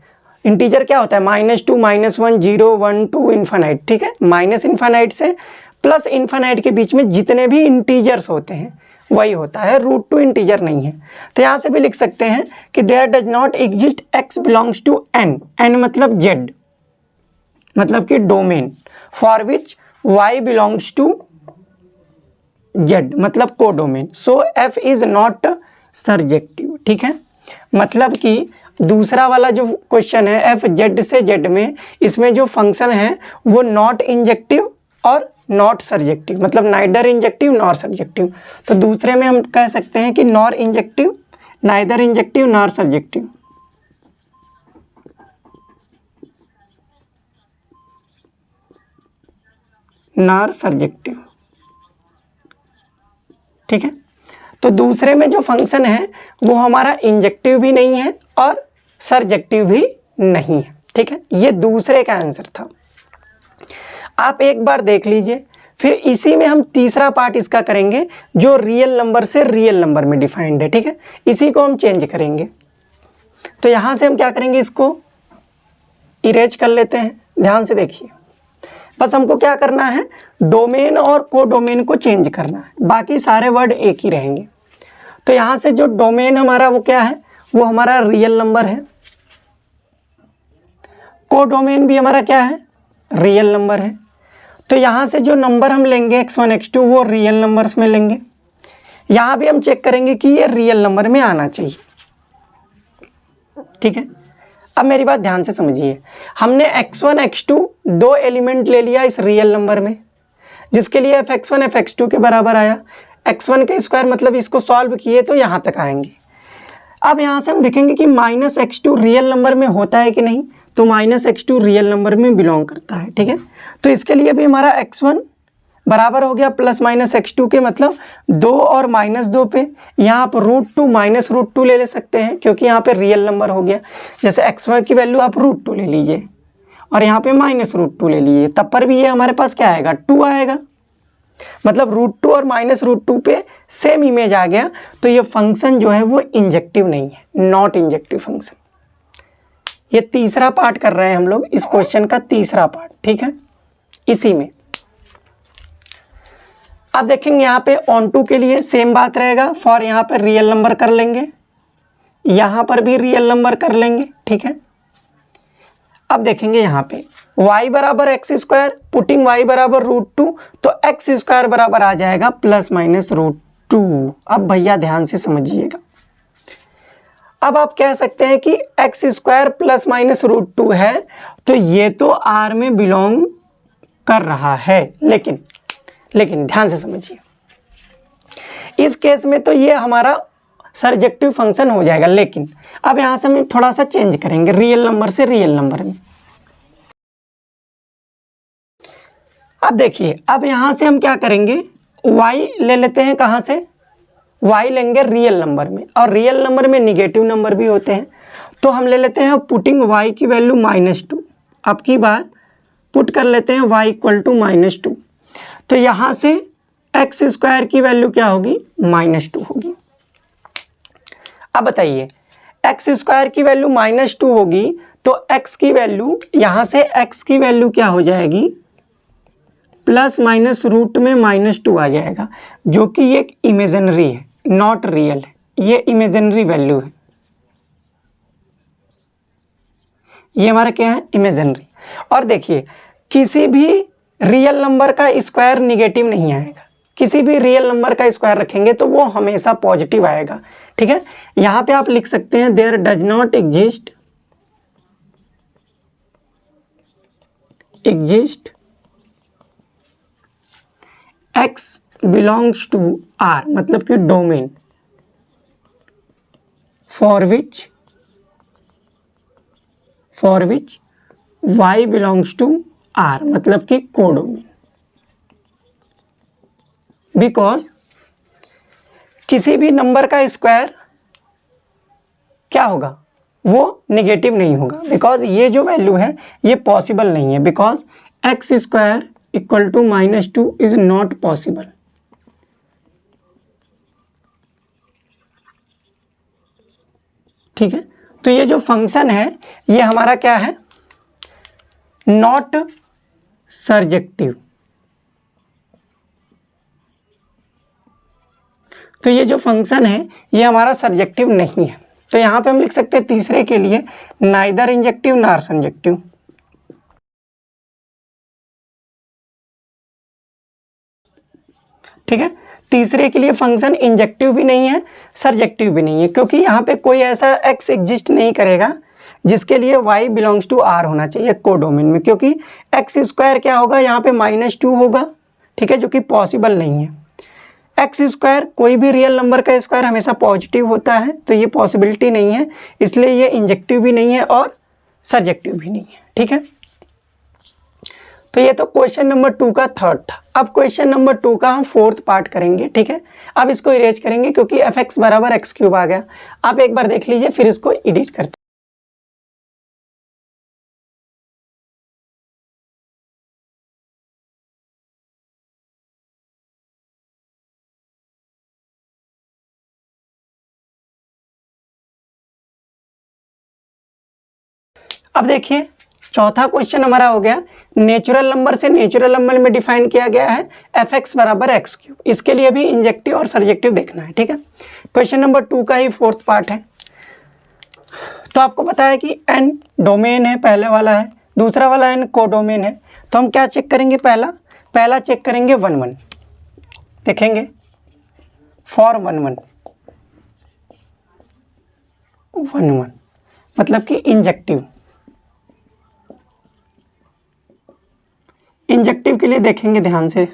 इंटीजर क्या होता है, -2 -1 0 1 2 इन्फानाइट, ठीक है। माइनस इन्फानाइट से प्लस इन्फानाइट के बीच में जितने भी इंटीजर्स होते हैं वही होता है, √2 इंटीजर नहीं है। तो यहाँ से भी लिख सकते हैं कि there does not exist x belongs to n, n मतलब z, मतलब कि domain for which y belongs to z, मतलब codomain, so f is not surjective, ठीक है। मतलब कि दूसरा वाला जो क्वेश्चन है f z से z में, इसमें जो फंक्शन है वो नॉट इंजेक्टिव और नॉट सर्जेक्टिव, मतलब नाइदर इंजेक्टिव नॉर सर्जेक्टिव। तो दूसरे में हम कह सकते हैं कि nor injective, neither injective nor surjective. Nor surjective, ठीक है। तो दूसरे में जो फंक्शन है वो हमारा इंजेक्टिव भी नहीं है और सर्जेक्टिव भी नहीं है, ठीक है। ये दूसरे का आंसर था। आप एक बार देख लीजिए, फिर इसी में हम तीसरा पार्ट इसका करेंगे जो रियल नंबर से रियल नंबर में डिफाइंड है, ठीक है। इसी को हम चेंज करेंगे। तो यहाँ से हम क्या करेंगे, इसको इरेज कर लेते हैं। ध्यान से देखिए, बस हमको क्या करना है, डोमेन और कोडोमेन को चेंज करना है, बाकी सारे वर्ड एक ही रहेंगे। तो यहाँ से जो डोमेन हमारा वो क्या है, वो हमारा रियल नंबर है, कोडोमेन भी हमारा क्या है, रियल नंबर है। तो यहाँ से जो नंबर हम लेंगे x1 x2 वो रियल नंबर्स में लेंगे। यहाँ भी हम चेक करेंगे कि ये रियल नंबर में आना चाहिए, ठीक है। अब मेरी बात ध्यान से समझिए, हमने x1 x2 दो एलिमेंट ले लिया इस रियल नंबर में, जिसके लिए fx1 fx2 के बराबर आया। x1 के स्क्वायर मतलब इसको सॉल्व किए तो यहाँ तक आएंगे। अब यहाँ से हम देखेंगे कि -x2 रियल नंबर में होता है कि नहीं, तो -x2 रियल नंबर में बिलोंग करता है, ठीक है। तो इसके लिए भी हमारा x1 बराबर हो गया +-x2 के, मतलब 2 और -2 पे यहाँ आप √2 -√2 ले सकते हैं, क्योंकि यहाँ पे रियल नंबर हो गया। जैसे x1 की वैल्यू आप √2 ले लीजिए और यहाँ पे -√2 ले लीजिए, तब पर भी ये हमारे पास क्या आएगा, 2 आएगा। मतलब √2 और -√2 पे सेम इमेज आ गया। तो ये फंक्शन जो है वो इंजेक्टिव नहीं है, नॉट इंजेक्टिव फंक्शन। ये तीसरा पार्ट कर रहे हैं हम लोग, इस क्वेश्चन का तीसरा पार्ट, ठीक है। इसी में अब देखेंगे यहाँ पे ऑन टू के लिए सेम बात रहेगा, फॉर यहाँ पर रियल नंबर कर लेंगे, यहाँ पर भी रियल नंबर कर लेंगे, ठीक है। अब देखेंगे यहाँ पे y बराबर x², पुटिंग y बराबर √2, तो x² बराबर आ जाएगा ±√2। अब भैया ध्यान से समझिएगा, अब आप कह सकते हैं कि x² ± √2 है, तो ये तो R में बिलोंग कर रहा है। लेकिन ध्यान से समझिए, इस केस में तो ये हमारा सर्जेक्टिव फंक्शन हो जाएगा, लेकिन अब यहाँ से हम थोड़ा सा चेंज करेंगे रियल नंबर से रियल नंबर में। अब देखिए, अब यहाँ से हम क्या करेंगे, y ले लेते हैं, कहाँ से, y लेंगे रियल नंबर में, और रियल नंबर में निगेटिव नंबर भी होते हैं, तो हम ले लेते हैं पुटिंग y की वैल्यू -2। अब की बार पुट कर लेते हैं y इक्वल टू -2, तो यहाँ से एक्स स्क्वायर की वैल्यू क्या होगी, -2 होगी। अब बताइए, एक्स स्क्वायर की वैल्यू -2 होगी, तो x की वैल्यू, यहाँ से x की वैल्यू क्या हो जाएगी, प्लस माइनस रूट में -2 आ जाएगा, जो कि ये इमेजिनरी है, नॉट रियल है, ये इमेजिनरी वैल्यू है, ये हमारा क्या है, इमेजिनरी। और देखिए, किसी भी रियल नंबर का स्क्वायर निगेटिव नहीं आएगा, किसी भी रियल नंबर का स्क्वायर रखेंगे तो वो हमेशा पॉजिटिव आएगा। ठीक है, यहाँ पे आप लिख सकते हैं there does not exist x belongs to R, मतलब कि domain for which y belongs to R, मतलब कि कोडोमेन। बिकॉज किसी भी नंबर का स्क्वायर क्या होगा, वो नेगेटिव नहीं होगा, बिकॉज ये जो वैल्यू है ये पॉसिबल नहीं है, because x square equal to -2 is not possible. ठीक है, तो ये जो फंक्शन है ये हमारा क्या है, नॉट सर्जेक्टिव। तो ये जो फंक्शन है ये हमारा सर्जेक्टिव नहीं है, तो यहाँ पे हम लिख सकते हैं तीसरे के लिए नाइदर इंजेक्टिव नॉर सर्जेक्टिव। ठीक है, तीसरे के लिए फंक्शन इंजेक्टिव भी नहीं है, सर्जेक्टिव भी नहीं है, क्योंकि यहाँ पे कोई ऐसा x एग्जिस्ट नहीं करेगा जिसके लिए y बिलोंग्स टू R होना चाहिए कोडोमेन में, क्योंकि एक्स स्क्वायर क्या होगा, यहाँ पे -2 होगा। ठीक है, जो कि पॉसिबल नहीं है। एक्स स्क्वायर, कोई भी रियल नंबर का स्क्वायर हमेशा पॉजिटिव होता है, तो ये पॉसिबिलिटी नहीं है, इसलिए ये इंजेक्टिव भी नहीं है और सर्जेक्टिव भी नहीं है। ठीक है, तो ये तो क्वेश्चन नंबर 2 का थर्ड था। अब क्वेश्चन नंबर 2 का हम फोर्थ पार्ट करेंगे। ठीक है, अब इसको इरेज करेंगे क्योंकि fx बराबर x³ आ गया। आप एक बार देख लीजिए, फिर इसको एडिट करते हैं। अब देखिए, चौथा क्वेश्चन हमारा हो गया, नेचुरल नंबर से नेचुरल नंबर में डिफाइन किया गया है fx बराबर x³। इसके लिए भी इंजेक्टिव और सर्जेक्टिव देखना है। ठीक है, क्वेश्चन नंबर 2 का ही फोर्थ पार्ट है। तो आपको पता है कि n डोमेन है, पहले वाला है, दूसरा वाला n कोडोमेन है। तो हम क्या चेक करेंगे, पहला चेक करेंगे 1 1, देखेंगे फॉर 1 1 मतलब कि इंजेक्टिव के लिए देखेंगे ध्यान से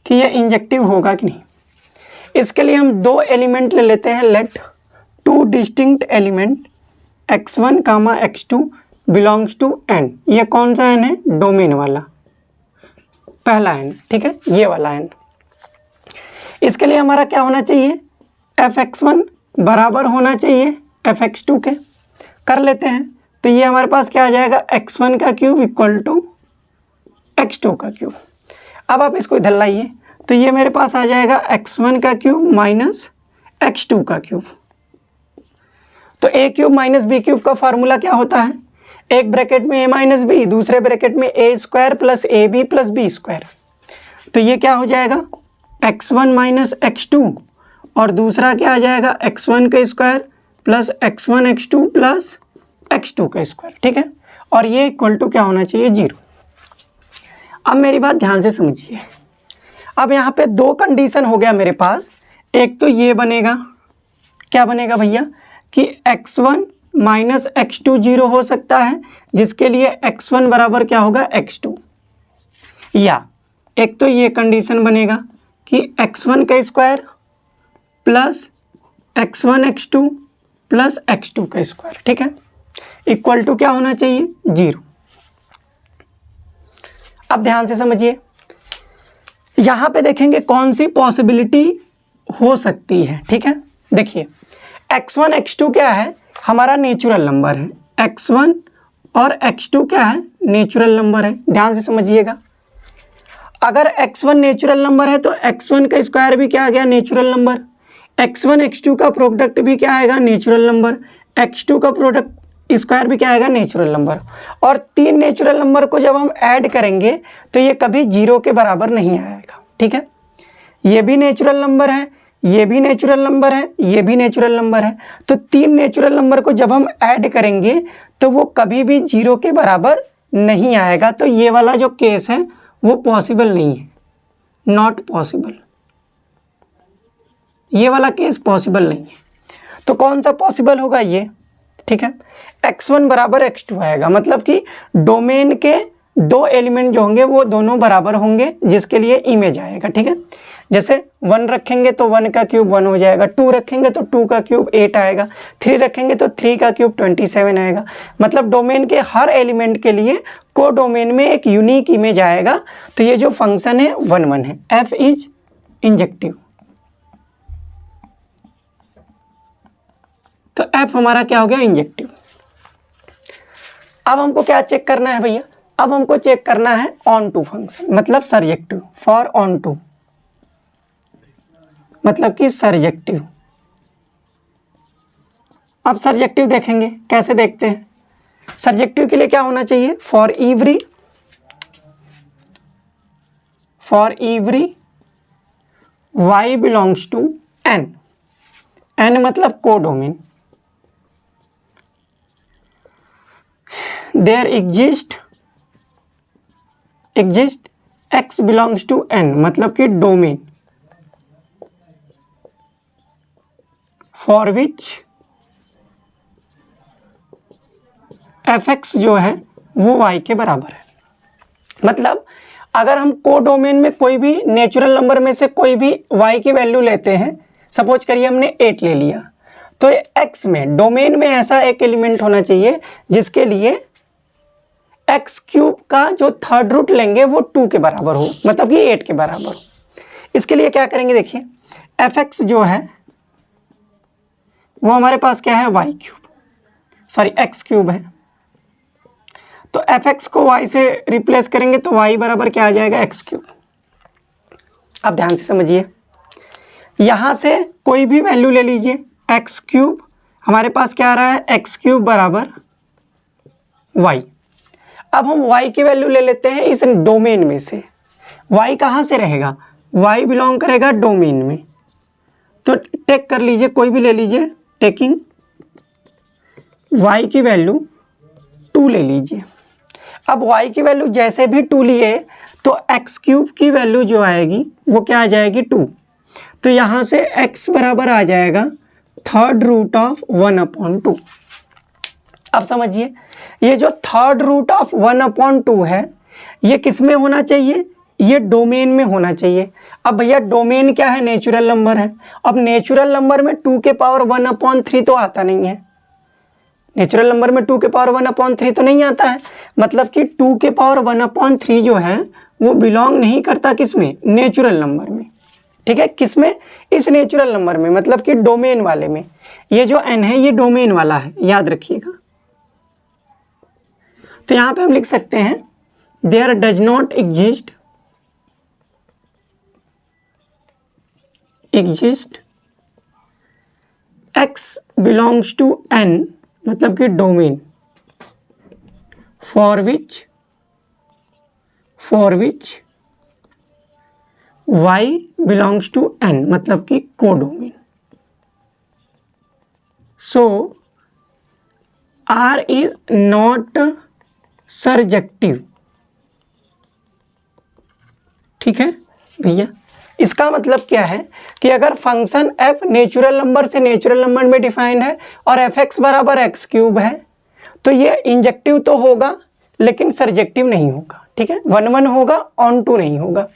कि ये इंजेक्टिव होगा कि नहीं। इसके लिए हम 2 एलिमेंट ले लेते हैं, let 2 distinct element x1, x2 belongs to n। ये कौन सा n है, डोमेन वाला पहला n। ठीक है, ये वाला n। इसके लिए हमारा क्या होना चाहिए, fx1 बराबर होना चाहिए fx2 के। कर लेते हैं, तो ये हमारे पास क्या आ जाएगा, x1 का क्यूब इक्वल टू x2 का क्यूब। अब आप इसको इधर लाइए, तो ये मेरे पास आ जाएगा x1 का क्यूब माइनस x2 का क्यूब। तो a cube minus b cube का फार्मूला क्या होता है, एक ब्रैकेट में a माइनस बी, दूसरे ब्रैकेट में a square plus a b plus b square. तो ये क्या हो जाएगा, x1 माइनस x2, और दूसरा क्या आ जाएगा, x1 का square plus x1 x2 plus x2 का स्क्वायर। ठीक है, और ये इक्वल टू क्या होना चाहिए, 0। अब मेरी बात ध्यान से समझिए, अब यहाँ पे 2 कंडीशन हो गया मेरे पास। एक तो ये बनेगा, क्या बनेगा भैया, कि x1 माइनस x2 0 हो सकता है, जिसके लिए x1 बराबर क्या होगा, x2। या एक तो ये कंडीशन बनेगा कि x1 का square plus x1 x2 plus x2 का स्क्वायर, ठीक है, इक्वल टू क्या होना चाहिए 0। अब ध्यान से समझिए, यहाँ पे देखेंगे कौन सी पॉसिबिलिटी हो सकती है, ठीक है। देखिए x1 x2 क्या है, हमारा नेचुरल नंबर है, x1 और x2 क्या है, नेचुरल नंबर है। ध्यान से समझिएगा, अगर x1 नेचुरल नंबर है तो x1 का स्क्वायर भी क्या आ गया, नेचुरल नंबर, x1 x2 का प्रोडक्ट भी क्या आएगा, नेचुरल नंबर, x2 का प्रोडक्ट स्क्वायर भी क्या आएगा, नेचुरल नंबर। और तीन नेचुरल नंबर को जब हम ऐड करेंगे तो ये कभी 0 के बराबर नहीं आएगा, ठीक है। ये भी नेचुरल नंबर है, ये भी नेचुरल नंबर है, ये भी नेचुरल नंबर है, तो तीन नेचुरल नंबर को जब हम ऐड करेंगे तो वो कभी भी 0 के बराबर नहीं आएगा। तो ये वाला जो केस है वो पॉसिबल नहीं है, नॉट पॉसिबल, ये वाला केस पॉसिबल नहीं है। तो कौन सा पॉसिबल होगा ये, ठीक है, x1 बराबर x2 आएगा, मतलब कि डोमेन के दो एलिमेंट जो होंगे वो दोनों बराबर होंगे, जिसके लिए इमेज आएगा, ठीक है। जैसे 1 रखेंगे तो 1 का क्यूब 1 हो जाएगा, 2 रखेंगे तो 2 का क्यूब 8 आएगा, 3 रखेंगे तो 3 का क्यूब 27 आएगा। मतलब डोमेन के हर एलिमेंट के लिए को डोमेन में एक यूनिक इमेज आएगा। तो ये जो फंक्शन है 1 1 है, f इज इंजेक्टिव। तो f हमारा क्या हो गया, इंजेक्टिव। अब हमको क्या चेक करना है भैया, अब हमको चेक करना है ऑन टू फंक्शन, मतलब सरजेक्टिव, फॉर ऑन टू मतलब कि सरजेक्टिव। अब सरजेक्टिव देखेंगे, कैसे देखते हैं। सरजेक्टिव के लिए क्या होना चाहिए, for every y belongs to n, n मतलब codomain, there exist x belongs to n मतलब कि डोमेन फॉर विच fx जो है वो y के बराबर है। मतलब अगर हम कोडोमेन में कोई भी नेचुरल नंबर में से कोई भी y की वैल्यू लेते हैं, सपोज करिए हमने 8 ले लिया, तो x में डोमेन में ऐसा एक एलिमेंट होना चाहिए जिसके लिए x क्यूब का जो थर्ड रूट लेंगे वो 2 के बराबर हो, मतलब कि 8 के बराबर हो। इसके लिए क्या करेंगे, देखिए fx जो है वो हमारे पास क्या है, x क्यूब है, तो fx को y से रिप्लेस करेंगे तो y बराबर क्या आ जाएगा, x क्यूब। अब ध्यान से समझिए, यहाँ से कोई भी वैल्यू ले लीजिए, x क्यूब हमारे पास क्या आ रहा है, x क्यूब बराबर y। अब हम y की वैल्यू ले लेते हैं इस डोमेन में से, y कहाँ से रहेगा, y बिलोंग करेगा डोमेन में, तो टेक कर लीजिए, कोई भी ले लीजिए, टेकिंग y की वैल्यू 2 ले लीजिए। अब y की वैल्यू जैसे भी 2 लिए तो x क्यूब की वैल्यू जो आएगी वो क्या आ जाएगी, 2। तो यहाँ से x बराबर आ जाएगा थर्ड रूट ऑफ 1/2। अब समझिए, ये जो थर्ड रूट ऑफ 1/2 है ये किस में होना चाहिए, ये डोमेन में होना चाहिए। अब भैया डोमेन क्या है, नेचुरल नंबर है। अब नेचुरल नंबर में 2 के पावर 1/3 तो आता नहीं है, नेचुरल नंबर में 2 के पावर 1/3 तो नहीं आता है, मतलब कि 2 के पावर 1/3 जो है वो बिलोंग नहीं करता किस में, नेचुरल नंबर में, ठीक है। किस में, इस नेचुरल नंबर में, मतलब कि डोमेन वाले में। ये जो n है ये डोमेन वाला है, याद रखिएगा। तो यहाँ पे हम लिख सकते हैं there does not exist x belongs to n मतलब कि domain for which y belongs to n मतलब कि codomain. So r is not surjective, ठीक है भैया। इसका मतलब क्या है कि अगर फंक्शन f नेचुरल नंबर से नेचुरल नंबर में डिफाइंड है और fx बराबर x क्यूब है तो ये इंजेक्टिव तो होगा लेकिन सरजेक्टिव नहीं होगा, ठीक है, 1 1 होगा, ऑन टू नहीं होगा।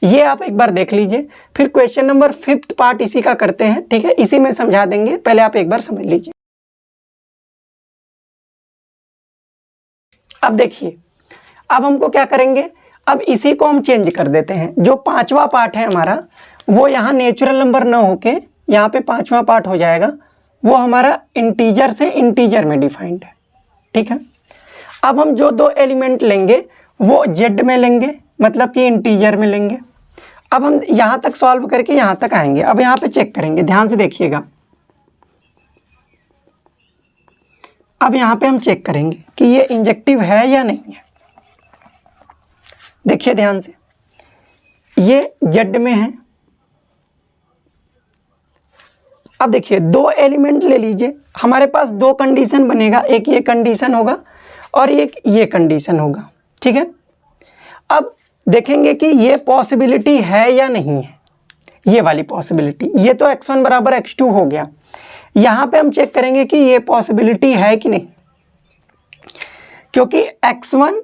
ये आप एक बार देख लीजिए। फिर क्वेश्चन नंबर 5th पार्ट इसी का करते हैं, ठीक है, इसी में समझा देंगे, पहले आप एक बार समझ लीजिए। अब देखिए, अब हमको क्या करेंगे, अब इसी को हम चेंज कर देते हैं। जो 5वां पार्ट है हमारा, वो यहाँ नेचुरल नंबर ना होके यहाँ पे 5वां पार्ट हो जाएगा, वो हमारा इंटीजर से इंटीजर में डिफाइंड है, ठीक है। अब हम जो 2 एलिमेंट लेंगे वो जेड में लेंगे, मतलब कि इंटीजर में लेंगे। अब हम यहाँ तक सॉल्व करके यहाँ तक आएंगे। अब यहाँ पे चेक करेंगे, ध्यान से देखिएगा। अब यहाँ पे हम चेक करेंगे कि ये इंजेक्टिव है या नहीं है। देखिए ध्यान से, ये जेड में है। अब देखिए 2 एलिमेंट ले लीजिए, हमारे पास 2 कंडीशन बनेगा, एक ये कंडीशन होगा और एक ये कंडीशन होगा, ठीक है। अब देखेंगे कि ये पॉसिबिलिटी है या नहीं है, ये वाली पॉसिबिलिटी। ये तो x1 बराबर x2 हो गया। यहाँ पे हम चेक करेंगे कि ये पॉसिबिलिटी है कि नहीं, क्योंकि x1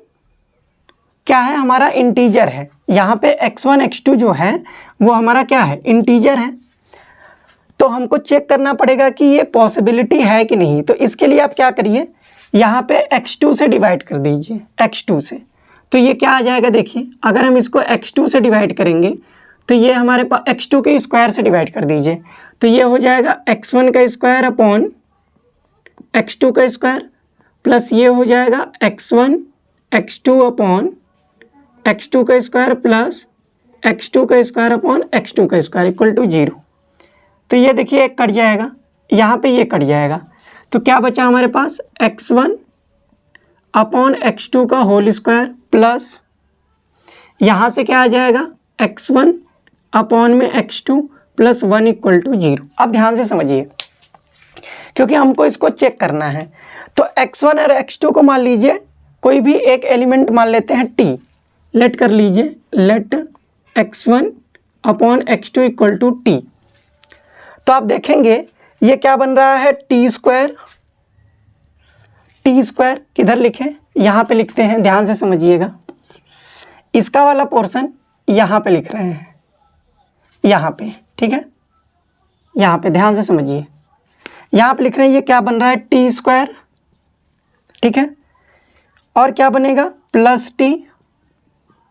क्या है, हमारा इंटीजर है। यहाँ पे x1 x2 जो है वो हमारा क्या है, इंटीजर है। तो हमको चेक करना पड़ेगा कि ये पॉसिबिलिटी है कि नहीं। तो इसके लिए आप क्या करिए, यहाँ पे x2 से डिवाइड कर दीजिए, x2 से। तो ये क्या आ जाएगा, देखिए अगर हम इसको x2 से डिवाइड करेंगे तो ये हमारे पास x2 के स्क्वायर से डिवाइड कर दीजिए, तो ये हो जाएगा x1 का स्क्वायर अपॉन x2 का स्क्वायर, प्लस ये हो जाएगा x1 x2 अपॉन x2 का स्क्वायर प्लस x2 का स्क्वायर अपॉन x2 का स्क्वायर इक्वल टू 0। तो ये देखिए एक कट जाएगा, यहाँ पे ये कट जाएगा, तो क्या बचा हमारे पास, x1 अपॉन x2 का होल स्क्वायर प्लस यहाँ से क्या आ जाएगा, x1 अपॉन में x2 प्लस 1 इक्वल टू 0। अब ध्यान से समझिए, क्योंकि हमको इसको चेक करना है। तो x1 और x2 को मान लीजिए कोई भी एक एलिमेंट मान लेते हैं t, लेट कर लीजिए, let x1 upon x2 equal to t। तो आप देखेंगे ये क्या बन रहा है, टी स्क्वायर किधर लिखें, यहाँ पे लिखते हैं, ध्यान से समझिएगा। इसका वाला पोर्शन यहाँ पे लिख रहे हैं, यहाँ पे, ठीक है, यहाँ पे ध्यान से समझिए, यहाँ पे लिख रहे हैं ये क्या बन रहा है, टी स्क्वायर, ठीक है, और क्या बनेगा, plus t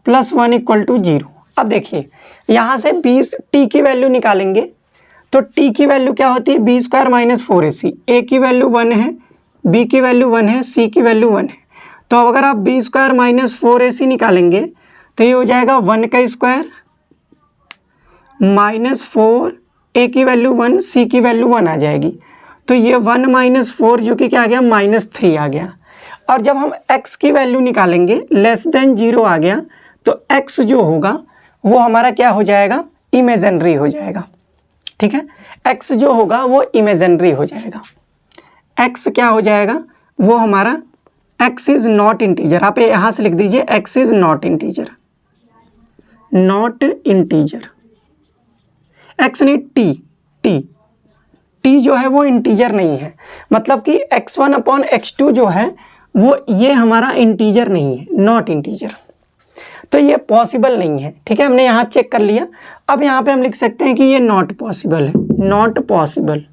plus 1 equal to 0। अब देखिए यहाँ से 20 टी की वैल्यू निकालेंगे तो टी की वैल्यू क्या होती है, बी स्क्वायर माइनस 4ac। ए की वैल्यू 1 है, बी की वैल्यू 1 है, सी की वैल्यू 1 है। तो अब अगर आप बी स्क्वायर माइनस 4ac निकालेंगे तो ये हो जाएगा 1 का स्क्वायर माइनस 4, ए की वैल्यू 1, सी की वैल्यू 1 आ जाएगी। तो ये 1 माइनस 4 जो कि क्या आ गया, -3 आ गया। और जब हम x की वैल्यू निकालेंगे लेस देन 0 आ गया, तो x जो होगा वो हमारा क्या हो जाएगा, इमेजिनरी हो जाएगा, ठीक है। x जो होगा वो इमेजिनरी हो जाएगा। x क्या हो जाएगा, वो हमारा x इज़ नॉट इंटीजर। आप यहाँ से लिख दीजिए x is not integer, not integer. x नहीं, t जो है वो इंटीजर नहीं है, मतलब कि x1 अपॉन x2 जो है वो ये हमारा इंटीजर नहीं है, नॉट इंटीजर। तो ये पॉसिबल नहीं है, ठीक है, हमने यहाँ चेक कर लिया। अब यहाँ पे हम लिख सकते हैं कि ये नॉट पॉसिबल है, नॉट पॉसिबल।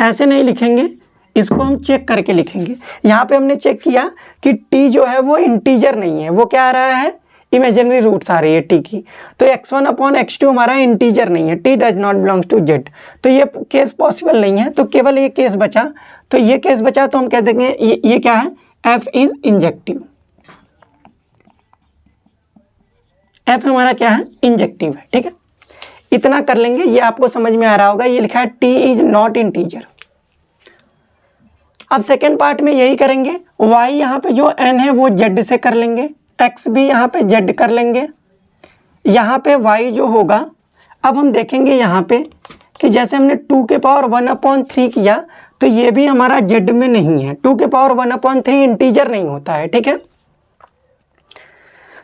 ऐसे नहीं लिखेंगे, इसको हम चेक करके लिखेंगे। यहाँ पे हमने चेक किया कि t जो है वो इंटीजर नहीं है, वो क्या आ रहा है, इमेजिनरी रूट्स आ रही है t की। तो x1 अपॉन x2 हमारा इंटीजर नहीं है, t does not belongs to z। तो ये केस पॉसिबल नहीं है, तो केवल ये केस बचा। तो ये केस बचा तो हम कह देंगे ये क्या है, f इज इंजेक्टिव। f हमारा क्या है, इंजेक्टिव है, ठीक है। इतना कर लेंगे, ये आपको समझ में आ रहा होगा। ये लिखा है t इज नॉट इंटीजर। अब सेकेंड पार्ट में यही करेंगे। y यहाँ पे जो n है वो z से कर लेंगे, x भी यहाँ पे z कर लेंगे। यहाँ पे y जो होगा, अब हम देखेंगे यहाँ पे कि जैसे हमने 2 के पावर 1/3 किया, तो ये भी हमारा z में नहीं है। 2 के पावर 1/3 इंटीजर नहीं होता है, ठीक है।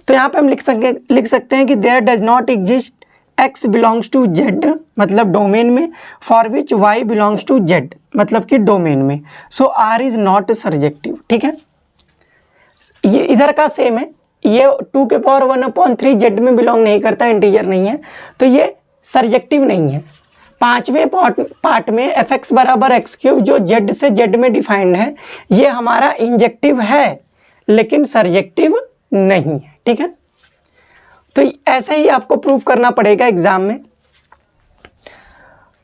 तो यहाँ पे हम लिख सकते हैं कि there does not exist x belongs to z, मतलब डोमेन में, for which y belongs to z, मतलब कि डोमेन में। So r is not surjective, ठीक है। ये इधर का सेम है, ये 2 के पावर 1/3 जेड में बिलोंग नहीं करता, इंटीजर नहीं है, तो ये सरजेक्टिव नहीं है। पांचवें पार्ट में fx बराबर एक्स क्यूब जो z से z में डिफाइंड है, ये हमारा इंजेक्टिव है लेकिन सरजेक्टिव नहीं है। ठीक है, तो ऐसे ही आपको प्रूव करना पड़ेगा एग्जाम में।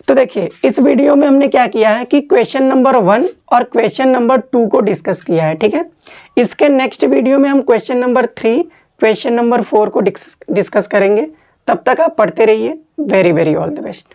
तो देखिए इस वीडियो में हमने क्या किया है कि क्वेश्चन नंबर 1 और क्वेश्चन नंबर 2 को डिस्कस किया है। ठीक है, इसके नेक्स्ट वीडियो में हम क्वेश्चन नंबर 3, क्वेश्चन नंबर 4 को डिस्कस करेंगे। तब तक आप पढ़ते रहिए। Very very all the best.